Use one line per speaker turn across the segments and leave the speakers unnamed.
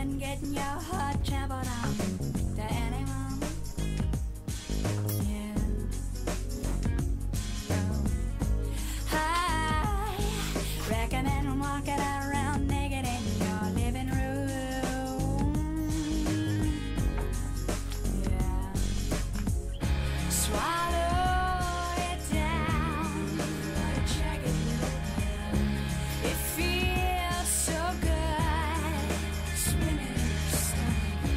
than getting your heart trampled on to anyone. Yeah. I recommend walking around naked in your living room. Yeah. Swallow it down, check it out. It feels so good, swimming in your stomach.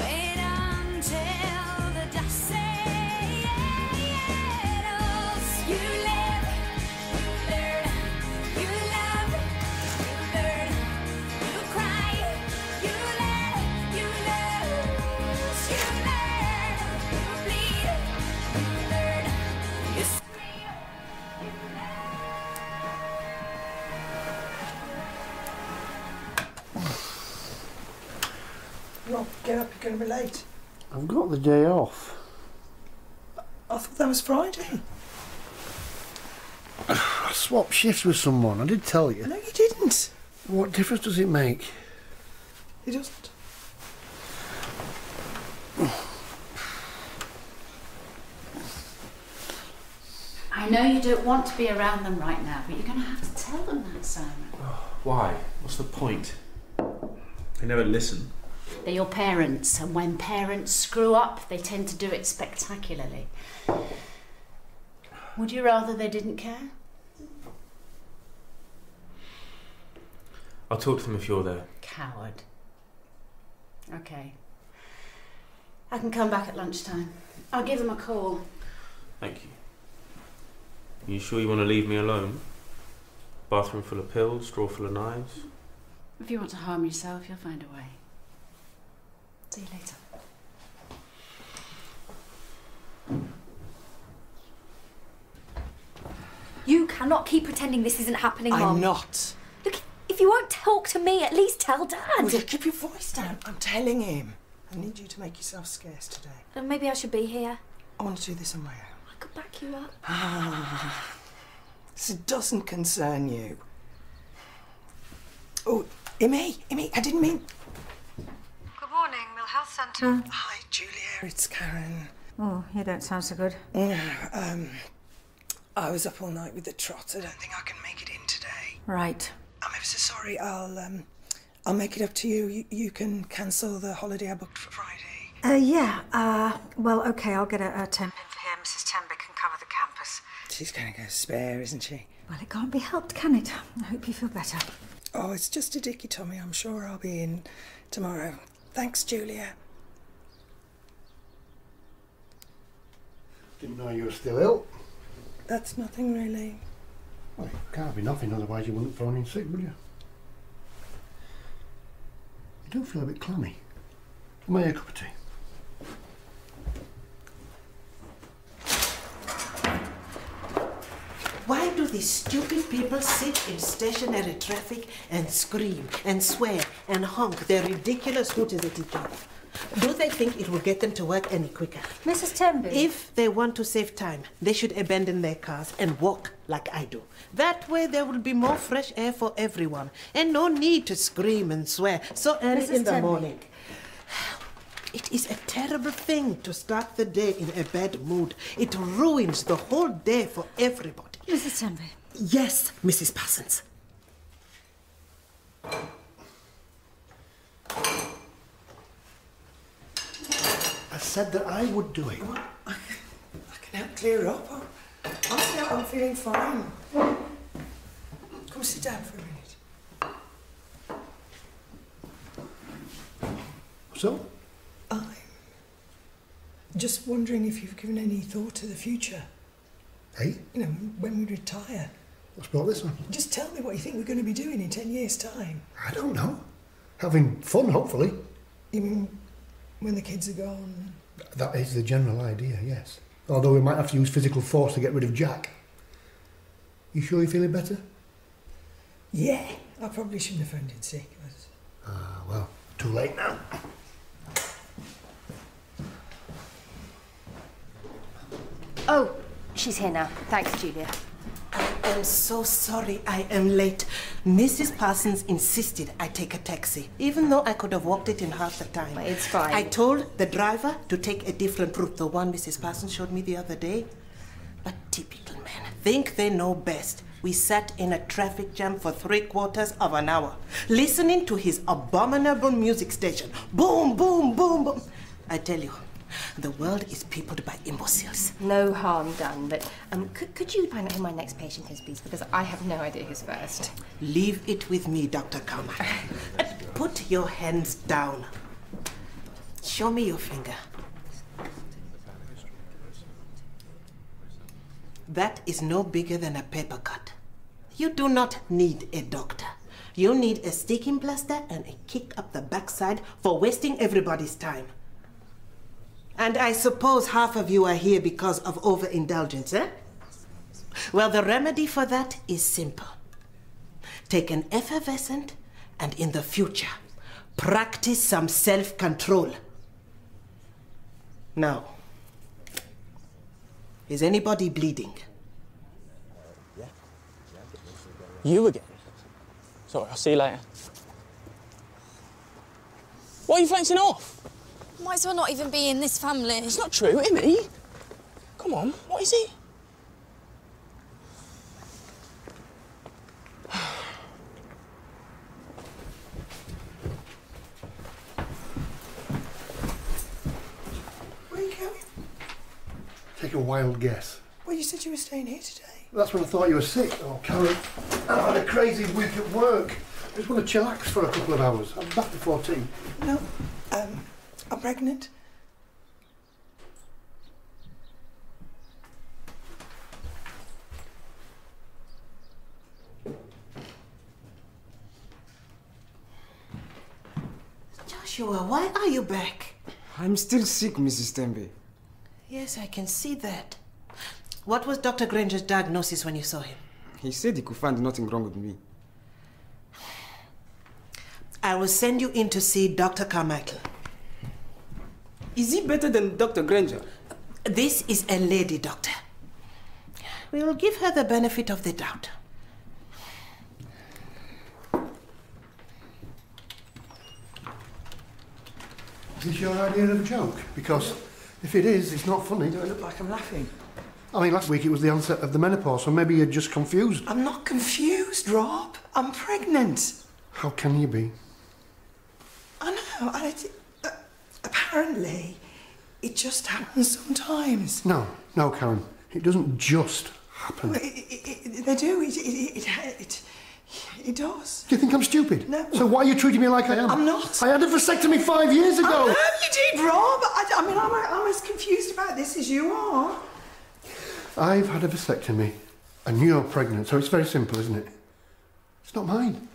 Wait until the dust settles. You live, you learn, you love, you learn, you cry, you let, you lose, you learn, you bleed, you learn, you scream, you
Rob, get up, you're going to be late.
I've got the day off.
I thought that was Friday.
I swapped shifts with someone, I did tell you.
No, you didn't.
What difference does it make?
It doesn't.
I know you don't want to be around them right now, but you're going to have to tell them that, Simon.
Why? What's the point? They never listen.
They're your parents, and when parents screw up, they tend to do it spectacularly. Would you rather they didn't care?
I'll talk to them if you're there.
Coward. Okay. I can come back at lunchtime. I'll give them a call.
Thank you. You sure you want to leave me alone? Bathroom full of pills, drawer full of knives?
If you want to harm yourself, you'll find a way. See you later.
You cannot keep pretending this isn't happening, Mum.
I'm not.
Look, if you won't talk to me, at least tell Dad.
Will, keep your voice down. I'm telling him. I need you to make yourself scarce today.
And maybe I should be here.
I want to do this on my own.
I could back you up.
This doesn't concern you. Oh, Amy, I didn't mean...
Good morning, Mill Health Centre.
Hi, Julia, it's Karen.
Oh, you don't sound so good.
I was up all night with the trot. I don't think I can make it in today.
Right.
I'm ever so sorry. I'll make it up to you. You can cancel the holiday I booked for Friday.
Yeah. Well, okay, I'll get a temp in for here. Mrs. Tenby can cover the campus.
She's going to go spare, isn't she?
Well, it can't be helped, can it? I hope you feel better.
Oh, it's just a dicky tummy. I'm sure I'll be in tomorrow. Thanks, Julia.
Didn't know you were still ill.
That's nothing, really.
Well, it can't be nothing, otherwise you wouldn't phone in sick, would you? You do feel a bit clammy. I'll make you a cup of tea.
Why do these stupid people sit in stationary traffic and scream and swear and honk their ridiculous hooties at each other? Do they think it will get them to work any quicker?
Mrs. Tenby.
If they want to save time, they should abandon their cars and walk like I do. That way there will be more fresh air for everyone and no need to scream and swear so early
Mrs.
in the
Tenby.
morning. It is a terrible thing to start the day in a bad mood. It ruins the whole day for everybody.
Mrs. Tenby.
Yes, Mrs. Parsons.
I said that I would do it.
Well, I can help clear up. Honestly, I'm feeling fine. Come sit down for a minute.
So?
I'm just wondering if you've given any thought to the future.
Hey?
You know, when we retire.
What's brought this on?
Just tell me what you think we're going to be doing in 10 years' time.
I don't know. Having fun, hopefully.
You mean when the kids are gone?
That is the general idea, yes. Although we might have to use physical force to get rid of Jack. You sure you're feeling better?
Yeah, I probably shouldn't have phoned in sick.
Well, too late now.
Oh, she's here now. Thanks, Julia.
am so sorry I am late. Mrs. Parsons insisted I take a taxi, even though I could have walked it in half the time.
It's fine.
I told the driver to take a different route, the one Mrs. Parsons showed me the other day. But typical men think they know best. We sat in a traffic jam for 3/4 of an hour, listening to his abominable music station. Boom, boom, boom, boom. I tell you, the world is peopled by imbeciles.
No harm done, but could you find out who my next patient is, please? Because I have no idea who's first.
Leave it with me, Dr. Carmichael. Put your hands down. Show me your finger. That is no bigger than a paper cut. You do not need a doctor. You need a sticking plaster and a kick up the backside for wasting everybody's time. And I suppose half of you are here because of overindulgence, eh? Well, the remedy for that is simple. Take an effervescent and in the future, practice some self-control. Now, is anybody bleeding?
You again? Sorry, I'll see you later. Why are you flancing off?
Might as well not even be in this family.
It's not true, Emmy. Come on, what is it?
Where are you going?
Take a wild guess.
Well, you said you were staying here today.
That's when I thought you were sick. Oh, Karen, I've had a crazy week at work. I just want to chillax for a couple of hours. I'm back before tea.
No, I'm pregnant.
Joshua, why are you back?
I'm still sick, Mrs. Tembe.
Yes, I can see that. What was Dr. Granger's diagnosis when you saw him?
He said he could find nothing wrong with me.
I will send you in to see Dr. Carmichael.
Is he better than Dr. Granger?
This is a lady doctor. We will give her the benefit of the doubt.
Is this your idea of a joke? Because if it is, it's not funny.
Do I look like I'm laughing?
I mean, last week it was the onset of the menopause, so maybe you're just confused.
I'm not confused, Rob. I'm pregnant.
How can you be?
I know. Apparently, it just happens sometimes.
No, Karen. It doesn't just happen.
Well, they do. It does.
Do you think I'm stupid?
No.
So why are you treating me like I am?
I'm not.
I had a vasectomy 5 years ago.
I know you did, Rob. I mean, I'm as confused about this as you are.
I've had a vasectomy, and you're pregnant, so it's very simple, isn't it? It's not mine.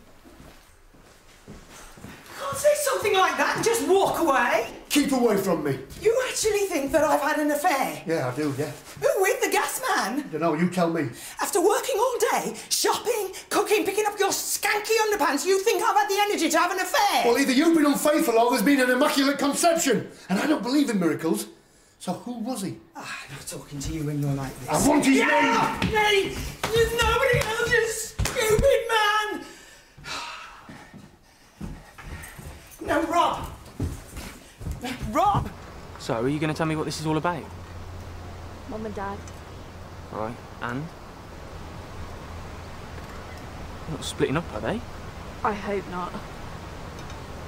You can't say something like that and just walk away.
Keep away from me.
You actually think that I've had an affair?
Yeah, I do, yeah.
Who, with the gas man?
Don't know, you tell me.
After working all day, shopping, cooking, picking up your skanky underpants, you think I've had the energy to have an affair?
Well, either you've been unfaithful or there's been an immaculate conception. And I don't believe in miracles. So who was he?
I'm not talking to you when you're like this.
I want his name!
Hey, there's nobody else, you stupid man! No, Rob! Rob!
So, are you going to tell me what this is all about?
Mum and Dad.
Right, and? They're not splitting up, are they?
I hope not.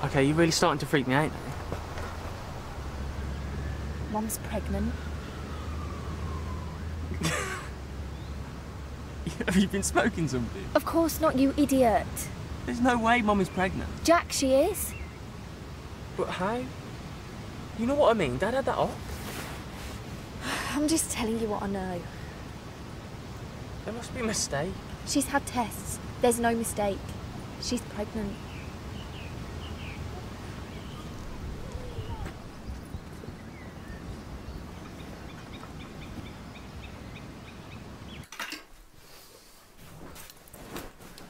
Okay, you're really starting to freak me out now.
Mum's pregnant.
Have you been smoking something?
Of course not, you idiot.
There's no way Mum is pregnant.
Jack, she is.
But how? You know what I mean? Dad had that off.
I'm just telling you what I know.
There must be a mistake.
She's had tests. There's no mistake. She's pregnant.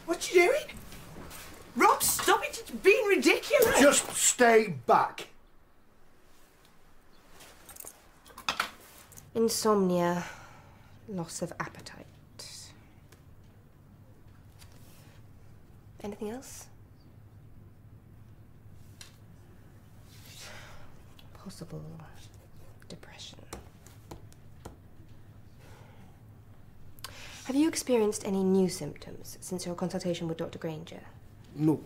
What you doing? Rob, stop it. It's being ridiculous.
Just stay back.
Insomnia, loss of appetite. Anything else? Possible depression. Have you experienced any new symptoms since your consultation with Dr. Granger?
No.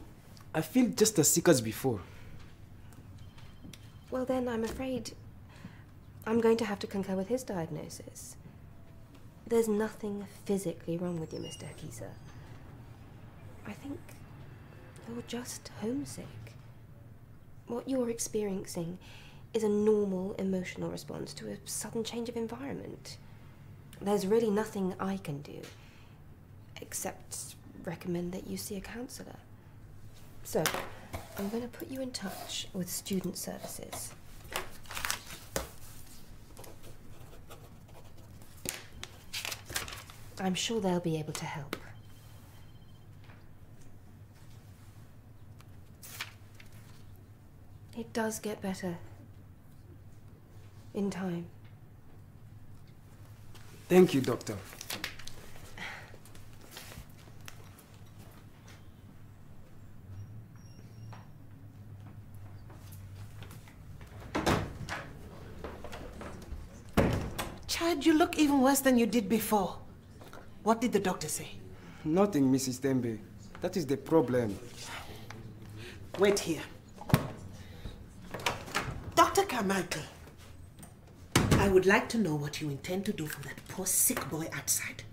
I feel just as sick as before.
Well then, I'm afraid I'm going to have to concur with his diagnosis. There's nothing physically wrong with you, Mr. Hakisa. I think you're just homesick. What you're experiencing is a normal emotional response to a sudden change of environment. There's really nothing I can do except recommend that you see a counsellor. So, I'm going to put you in touch with student services. I'm sure they'll be able to help. It does get better. In time.
Thank you, Doctor.
Child, you look even worse than you did before. What did the doctor say?
Nothing, Mrs. Tembe. That is the problem.
Wait here. Dr. Carmichael, I would like to know what you intend to do for that poor sick boy outside.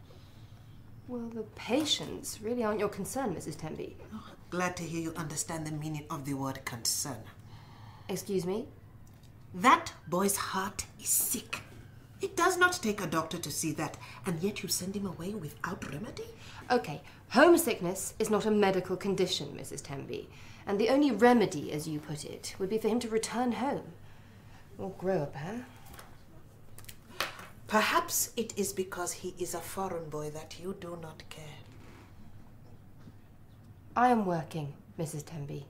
Well, the patients really aren't your concern, Mrs. Tembe.
Oh, glad to hear you understand the meaning of the word concern.
Excuse me?
That boy's heart is sick. It does not take a doctor to see that, and yet you send him away without remedy?
Okay, homesickness is not a medical condition, Mrs. Tembe. And the only remedy, as you put it, would be for him to return home. Or grow a pair.
Perhaps it is because he is a foreign boy that you do not care.
I am working, Mrs. Tembe,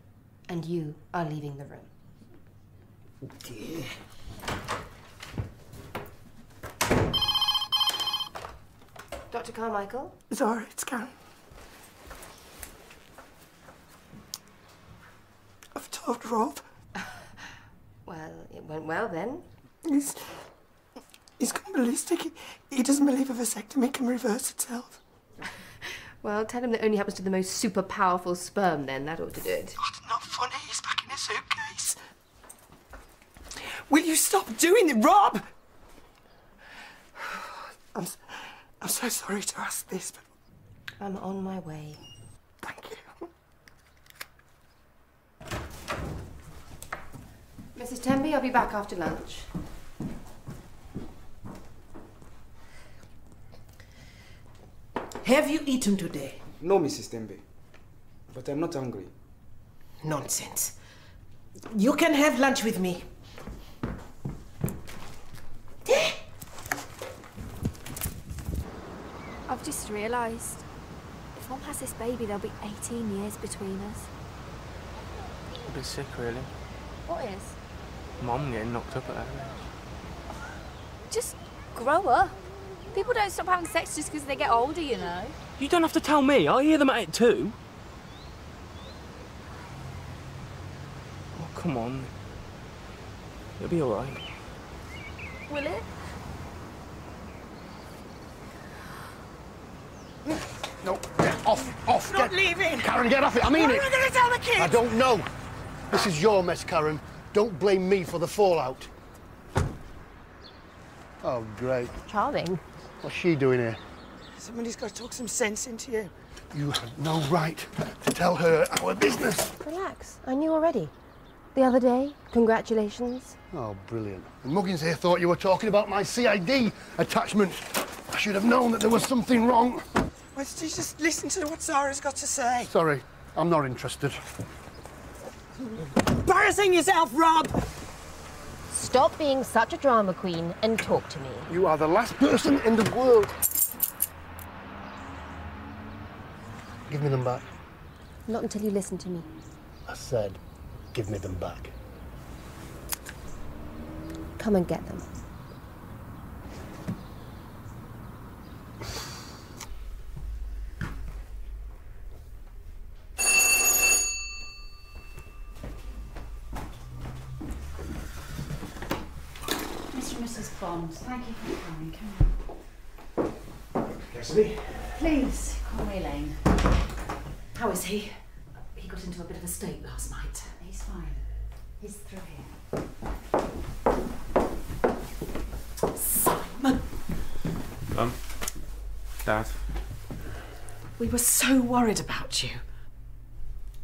and you are leaving the room.
Oh dear.
Dr. Carmichael?
Zara, it's Karen. I've told Rob.
Well, it went well then.
He's gone ballistic. He doesn't believe a vasectomy can reverse itself.
Well, tell him that only happens to the most super powerful sperm then. That ought to do it.
Oh, it's not funny. He's back in his suitcase. Will you stop doing it, Rob? I'm so sorry to ask this, but...
I'm on my way.
Thank you.
Mrs. Tembe, I'll be back after lunch.
Have you eaten today?
No, Mrs. Tembe. But I'm not hungry.
Nonsense. You can have lunch with me.
I've just realised, if Mum has this baby, there'll be 18 years between us.
A bit sick, really.
What is?
Mum getting knocked up at that age.
Just grow up. People don't stop having sex just because they get older, you know.
You don't have to tell me. I hear them at it too. Oh, come on. It'll be all right.
Will it?
No, get off,
Not leaving!
Karen, get off it, I mean it!
What am I going to tell the kids?
I don't know. This is your mess, Karen. Don't blame me for the fallout. Oh, great.
Charming.
What's she doing here?
Somebody's got to talk some sense into you.
You have no right to tell her our business.
Relax. I knew already. The other day, congratulations.
Oh, brilliant. And Muggins here thought you were talking about my CID attachment. I should have known that there was something wrong.
Why don't you just listen to what Zara's got to say?
Sorry, I'm not interested.
Embarrassing yourself, Rob!
Stop being such a drama queen and talk to me.
You are the last person in the world. Give me them back.
Not until you listen to me.
I said, give me them back.
Come and get them.
Mrs. Bond. Thank you for coming. Come on.
Cassidy?
Please, call me Elaine. How is he? He got into a bit of a state last night. He's fine. He's through here.
Simon!
Dad?
We were so worried about you.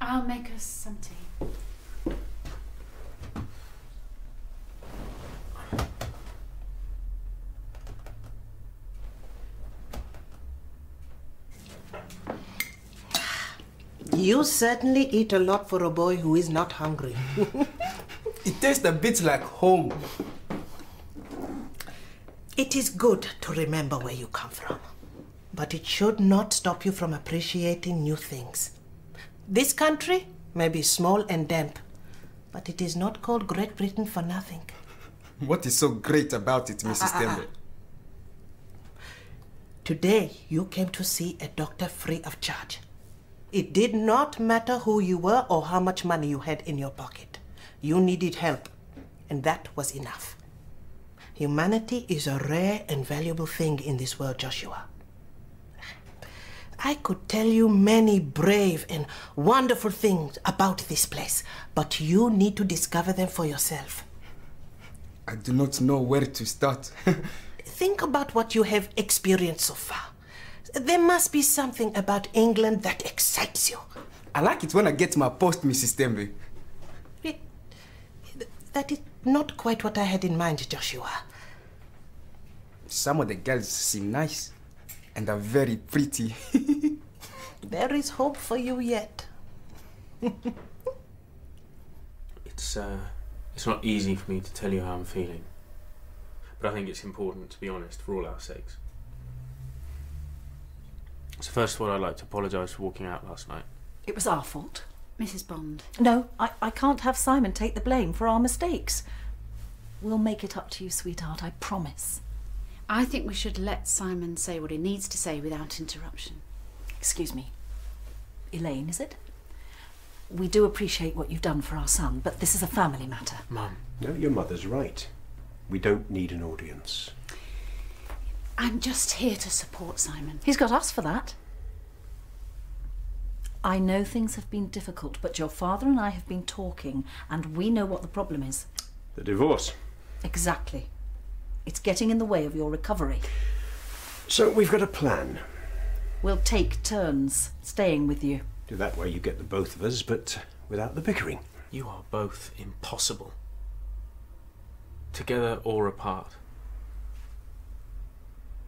I'll make us some tea.
You certainly eat a lot for a boy who is not hungry.
It tastes a bit like home.
It is good to remember where you come from, but it should not stop you from appreciating new things. This country may be small and damp, but it is not called Great Britain for nothing.
What is so great about it, Mrs. Tembe?
Today, you came to see a doctor free of charge. It did not matter who you were or how much money you had in your pocket. You needed help, and that was enough. Humanity is a rare and valuable thing in this world, Joshua. I could tell you many brave and wonderful things about this place, but you need to discover them for yourself.
I do not know where to start.
Think about what you have experienced so far. There must be something about England that excites you.
I like it when I get my post, Mrs. Tembe.
That is not quite what I had in mind, Joshua.
Some of the girls seem nice and are very pretty.
There is hope for you yet.
It's not easy for me to tell you how I'm feeling, but I think it's important to be honest for all our sakes. So first of all, I'd like to apologise for walking out last night.
It was our fault.
Mrs. Bond.
No, I can't have Simon take the blame for our mistakes. We'll make it up to you, sweetheart, I promise.
I think we should let Simon say what he needs to say without interruption.
Excuse me. Elaine, is it? We do appreciate what you've done for our son, but this is a family matter.
Mum.
No, your mother's right. We don't need an audience.
I'm just here to support Simon.
He's got us for that. I know things have been difficult, but your father and I have been talking, and we know what the problem is.
The divorce.
Exactly. It's getting in the way of your recovery.
So we've got a plan.
We'll take turns staying with you.
That way you get the both of us, but without the bickering.
You are both impossible. Together or apart.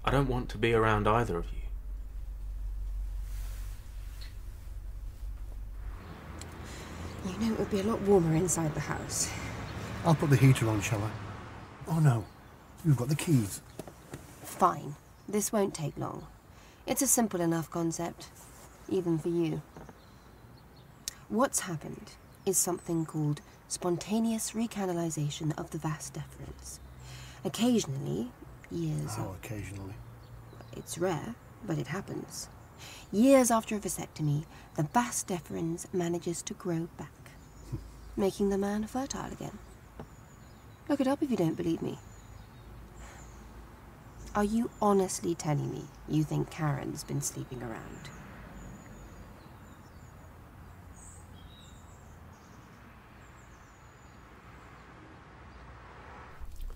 I don't want to be around either of you.
You know it would be a lot warmer inside the house.
I'll put the heater on, shall I? Oh no, you've got the keys.
Fine. This won't take long. It's a simple enough concept, even for you. What's happened is something called spontaneous recanalization of the vas deferens. Occasionally,
Occasionally?
It's rare, but it happens. Years after a vasectomy, the vas deferens manages to grow back, making the man fertile again. Look it up if you don't believe me. Are you honestly telling me you think Karen's been sleeping around?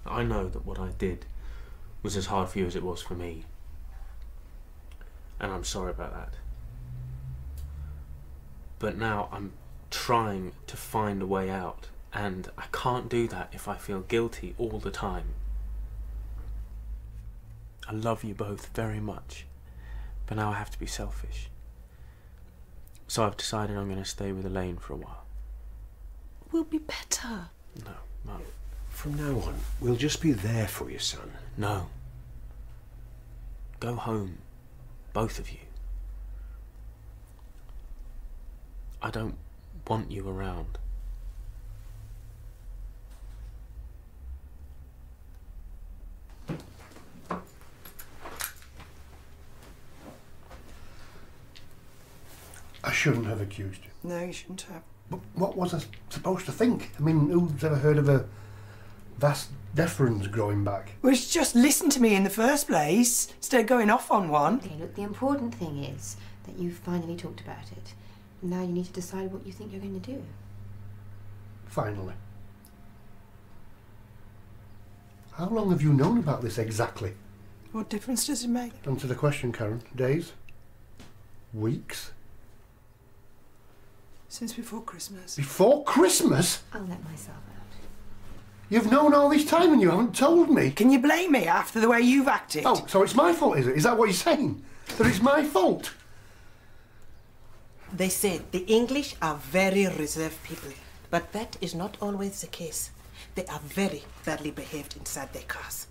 I know that what I did was as hard for you as it was for me. And I'm sorry about that. But now I'm trying to find a way out, and I can't do that if I feel guilty all the time. I love you both very much, but now I have to be selfish. So I've decided I'm going to stay with Elaine for a while.
We'll be better.
No, Mum.
From now on, we'll just be there for you, son.
No. Go home, both of you. I don't want you around.
I shouldn't have accused you.
No, you shouldn't have.
But what was I supposed to think? I mean, who's ever heard of a Vas deferens growing back.
Well, just listen to me in the first place, instead of going off on one.
Okay, look, the important thing is that you've finally talked about it. Now you need to decide what you think you're going to do.
Finally. How long have you known about this exactly?
What difference does it make?
Answer the question, Karen. Days? Weeks?
Since before Christmas.
Before Christmas?
I'll let myself out.
You've known all this time and you haven't told me.
Can you blame me after the way you've acted?
Oh, so it's my fault, is it? Is that what you're saying? That it's my fault?
They say the English are very reserved people, but that is not always the case. They are very badly behaved inside their cars.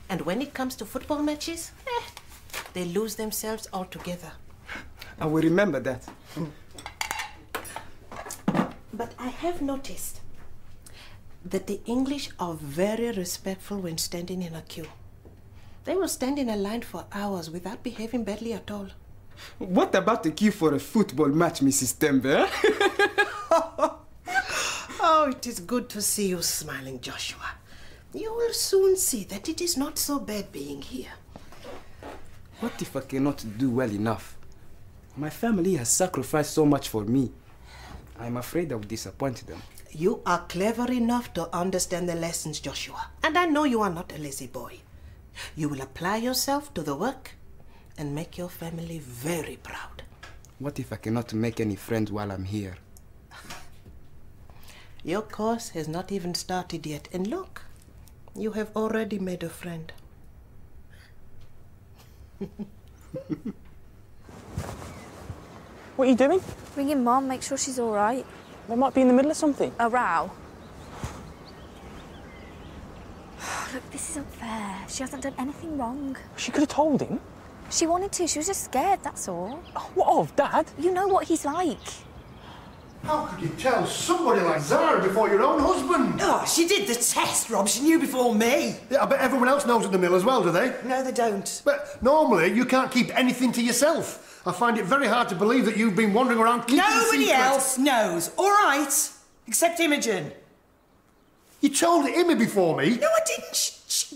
And when it comes to football matches, they lose themselves altogether.
I will remember that.
But I have noticed that the English are very respectful when standing in a queue. They will stand in a line for hours without behaving badly at all.
What about the queue for a football match, Mrs. Tembe?
Oh, it is good to see you smiling, Joshua. You will soon see that it is not so bad being here.
What if I cannot do well enough? My family has sacrificed so much for me. I'm afraid I will disappoint them.
You are clever enough to understand the lessons, Joshua. And I know you are not a lazy boy. You will apply yourself to the work and make your family very proud.
What if I cannot make any friends while I'm here?
Your course has not even started yet. And look, you have already made a friend.
What are you doing?
Ringing Mom, make sure she's all right.
They might be in the middle of something.
A row? Look, this isn't fair. She hasn't done anything wrong.
She could have told him.
She wanted to. She was just scared, that's all.
Oh, what of, Dad?
You know what he's like.
How could you tell somebody like Zara before your own husband?
Oh, she did the test, Rob. She knew before me.
Yeah, I bet everyone else knows at the mill as well, do they?
No, they don't.
But normally you can't keep anything to yourself. I find it very hard to believe that you've been wandering around keeping
Nobody
secret.
else knows. All right. Except Imogen.
You told Imi before me.
No, I didn't.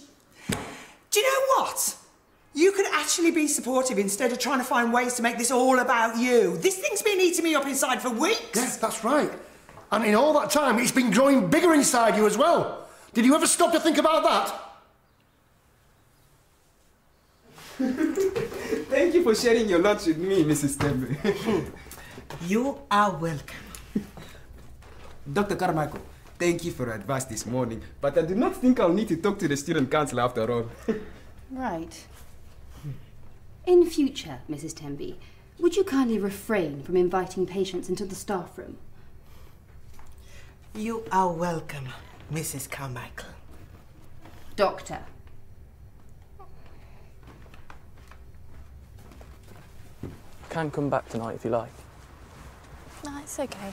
Do you know what? You could actually be supportive instead of trying to find ways to make this all about you. This thing's been eating me up inside for weeks.
Yes, that's right. And in all that time, it's been growing bigger inside you as well. Did you ever stop to think about that?
Thank you for sharing your lunch with me, Mrs. Tembe.
You are welcome.
Dr. Carmichael, thank you for your advice this morning, but I do not think I'll need to talk to the student council after all.
Right. In future, Mrs. Tembe, would you kindly refrain from inviting patients into the staff room?
You are welcome, Mrs. Carmichael.
Doctor.
Can come back tonight if you like.
No, it's okay.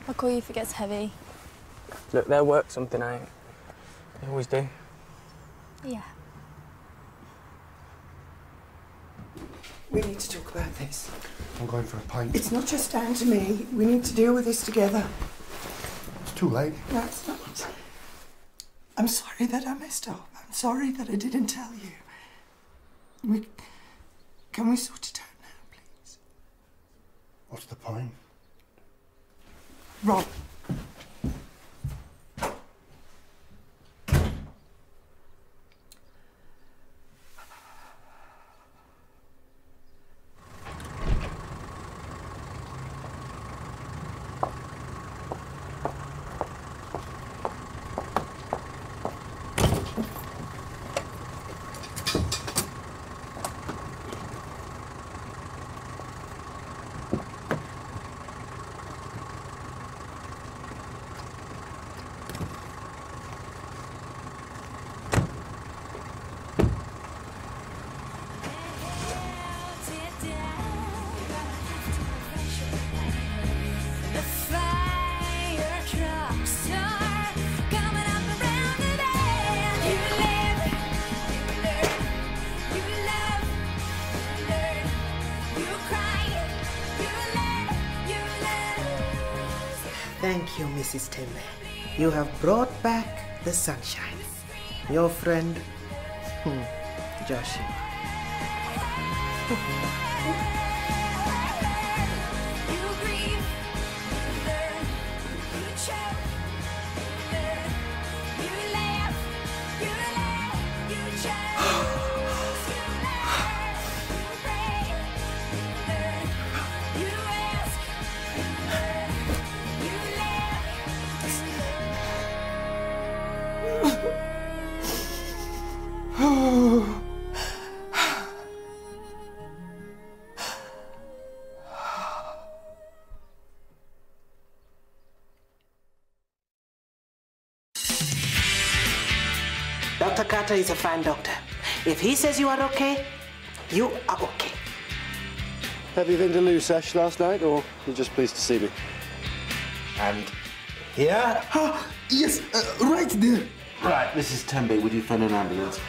I'll call you if it gets heavy.
Look, they'll work something out. They always do.
Yeah.
We need to talk about this.
I'm going for a pint.
It's not just down to me. We need to deal with this together.
It's too late.
No, it's not. I'm sorry that I messed up. I'm sorry that I didn't tell you. Can we sort it out now, please?
What's the point?
Rob.
Thank you, Mrs. Tembe. You have brought back the sunshine. Your friend, Joshua. Dr. Carter is a fine doctor. If he says you are okay, you are okay.
Have you been to Lou Sash last night, or you're just pleased to see me?
And here?
Yes, right there.
Right, Mrs. Tembe, would you phone an ambulance?